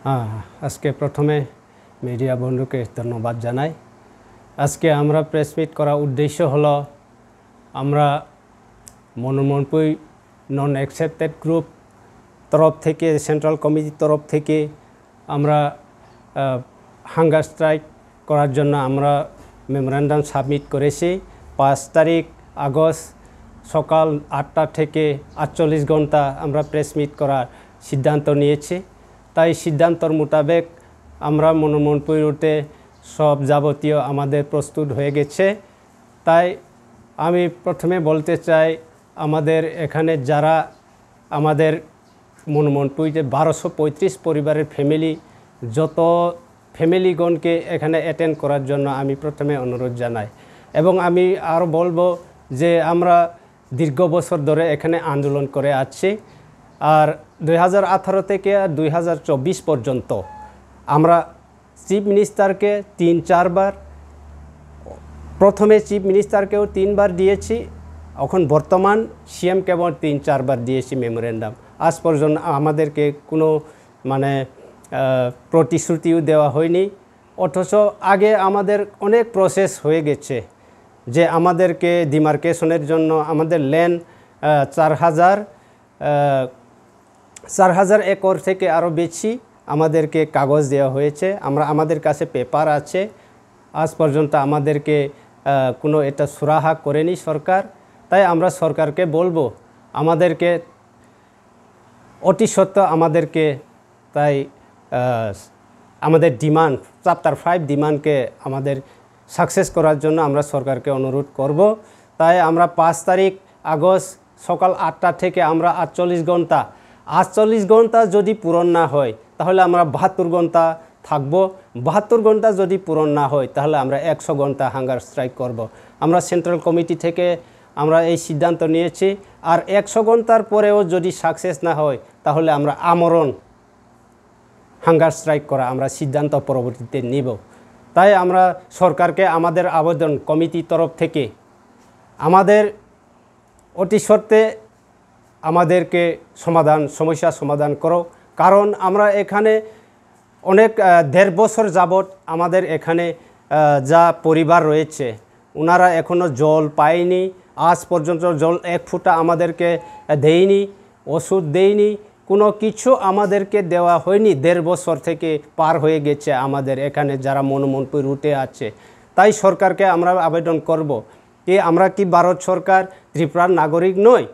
আজকে প্রথমে মিডিয়া বন্ধুকে ধন্যবাদ জানাই। আজকে আমরা প্রেস মিট করার উদ্দেশ্য হলো আমরা মনোমনপুই নন অ্যাকসেপ্টেড গ্রুপ তরফ থেকে সেন্ট্রাল কমিটির তরফ থেকে আমরা হাঙ্গার স্ট্রাইক করার জন্য আমরা মেমোরেন্ডাম সাবমিট করেছি। 5 তারিখ আগস্ট সকাল 8টা থেকে 48 ঘন্টা আমরা প্রেস মিট করার সিদ্ধান্ত নিয়েছি। তাই সিদ্ধান্তর মোতাবেক আমরা মনোমনপুই রুটে সব যাবতীয় আমাদের প্রস্তুত হয়ে গেছে। তাই আমি প্রথমে বলতে চাই আমাদের এখানে যারা আমাদের মনোমনপুইতে 1235 পরিবারের যত ফ্যামিলিগণকে এখানে অ্যাটেন্ড করার জন্য আমি প্রথমে অনুরোধ জানাই। এবং আমি আরও বলবো যে আমরা দীর্ঘ বছর ধরে এখানে আন্দোলন করে আসছি। আর 2018 থেকে 2024 পর্যন্ত আমরা চিফ মিনিস্টারকে 3-4 বার, প্রথমে চিফ মিনিস্টারকেও 3 বার দিয়েছি, এখন বর্তমান সিএম কেবল 3-4 বার দিয়েছি মেমোরেন্ডাম। আজ পর্যন্ত আমাদেরকে কোনো প্রতিশ্রুতিও দেওয়া হয়নি। অথচ আগে আমাদের অনেক প্রসেস হয়ে গেছে যে আমাদেরকে ডিমার্কেশনের জন্য আমাদের ল্যান্ড 4000 একর থেকে আরও বেশি আমাদেরকে কাগজ দেওয়া হয়েছে। আমাদের কাছে পেপার আছে। আজ পর্যন্ত আমাদেরকে কোনো এটা সুরাহা করেনি সরকার। তাই আমরা সরকারকে বলবো আমাদেরকে অতি সত্ত্বর আমাদেরকে তাই আমাদের ডিমান্ড চ্যাপ্টার 5 ডিমান্ডকে আমাদের সাকসেস করার জন্য আমরা সরকারকে অনুরোধ করব। তাই আমরা 5 তারিখ আগস্ট সকাল 8টা থেকে আমরা 48 ঘন্টা যদি পূরণ না হয় তাহলে আমরা 72 ঘন্টা থাকবো। 72 ঘন্টা যদি পূরণ না হয় তাহলে আমরা 100 ঘন্টা হাঙ্গার স্ট্রাইক করব। আমরা সেন্ট্রাল কমিটি থেকে আমরা এই সিদ্ধান্ত নিয়েছি। আর 100 ঘন্টার পরেও যদি সাকসেস না হয় তাহলে আমরা আমরণ হাঙ্গার স্ট্রাইক করা আমরা সিদ্ধান্ত পরবর্তীতে নিব। তাই আমরা সরকারকে আমাদের আবেদন কমিটির তরফ থেকে আমাদের অতি সত্ত্বে আমাদেরকে সমস্যা সমাধান করো। কারণ আমরা এখানে অনেক 1.5 বছর যাবৎ আমাদের এখানে যা পরিবার রয়েছে ওনারা এখনও জল পায়নি। আজ পর্যন্ত জল 1 ফুটা আমাদেরকে দেয়নি, ওষুধ দেয়নি, কোনো কিছু আমাদেরকে দেওয়া হয়নি। 1.5 বছর থেকে পার হয়ে গেছে আমাদের এখানে যারা মনোমনপুই রুটে আছে। তাই সরকারকে আমরা আবেদন করব যে আমরা কি ভারত সরকার ত্রিপুরার নাগরিক নয়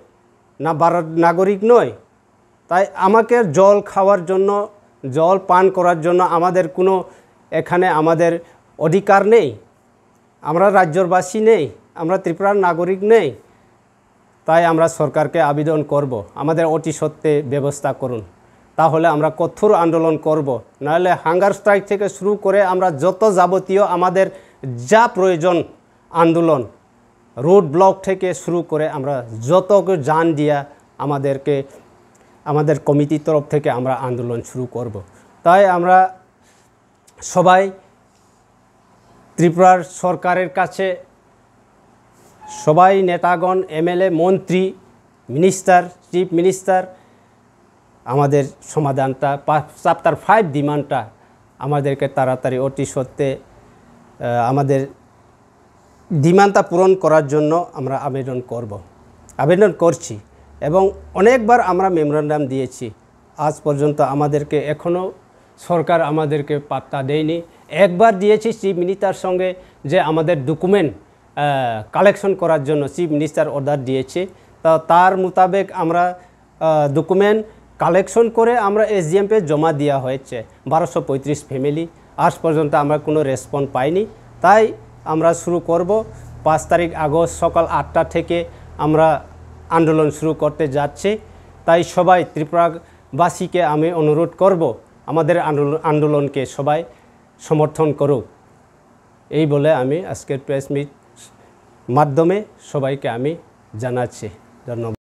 না ভারত নাগরিক নয়? তাই আমাকে জল খাওয়ার জন্য, জল পান করার জন্য আমাদের কোনো এখানে আমাদের অধিকার নেই? আমরা রাজ্যবাসী নেই? আমরা ত্রিপুরার নাগরিক নেই? তাই আমরা সরকারকে আবেদন করব আমাদের অতি সত্ত্বে ব্যবস্থা করুন। তাহলে আমরা কঠোর আন্দোলন করব। নাহলে হাঙ্গার স্ট্রাইক থেকে শুরু করে আমরা যত যাবতীয় আমাদের যা প্রয়োজন আন্দোলন, রোড ব্লক থেকে শুরু করে আমরা যত জান দিয়া আমাদের কমিটির তরফ থেকে আমরা আন্দোলন শুরু করব। তাই আমরা সবাই ত্রিপুরার সরকারের কাছে সবাই নেতাগণ, এমএলএ, মন্ত্রী, মিনিস্টার, চিফ মিনিস্টার আমাদের সমাধানটা চ্যাপ্টার 5 ডিমান্ডটা আমাদেরকে তাড়াতাড়ি অতি সত্ত্বে আমাদের ডিমান্ডটা পূরণ করার জন্য আমরা আবেদন করছি। এবং অনেকবার আমরা মেমোরেন্ডাম দিয়েছি। আজ পর্যন্ত আমাদেরকে এখনও সরকার আমাদেরকে পাত্তা দেয়নি। একবার দিয়েছি চিফ মিনিস্টার সঙ্গে যে আমাদের ডকুমেন্ট কালেকশন করার জন্য চিফ মিনিস্টার অর্ডার দিয়েছে। তার মোতাবেক আমরা ডকুমেন্ট কালেকশন করে আমরা এসডিএমকে জমা দেওয়া হয়েছে 1235 ফ্যামিলি। আজ পর্যন্ত আমরা কোনো রেসপন্স পাইনি। তাই আমরা শুরু করব 5 তারিখ আগস্ট সকাল 8টা থেকে আমরা আন্দোলন শুরু করতে যাচ্ছি। তাই সবাই ত্রিপুরাবাসীকে আমি অনুরোধ করব আমাদের আন্দোলনকে সবাই সমর্থন করুক। এই বলে আমি আজকের প্রেস মিট মাধ্যমে সবাইকে আমি জানাচ্ছি। ধন্যবাদ।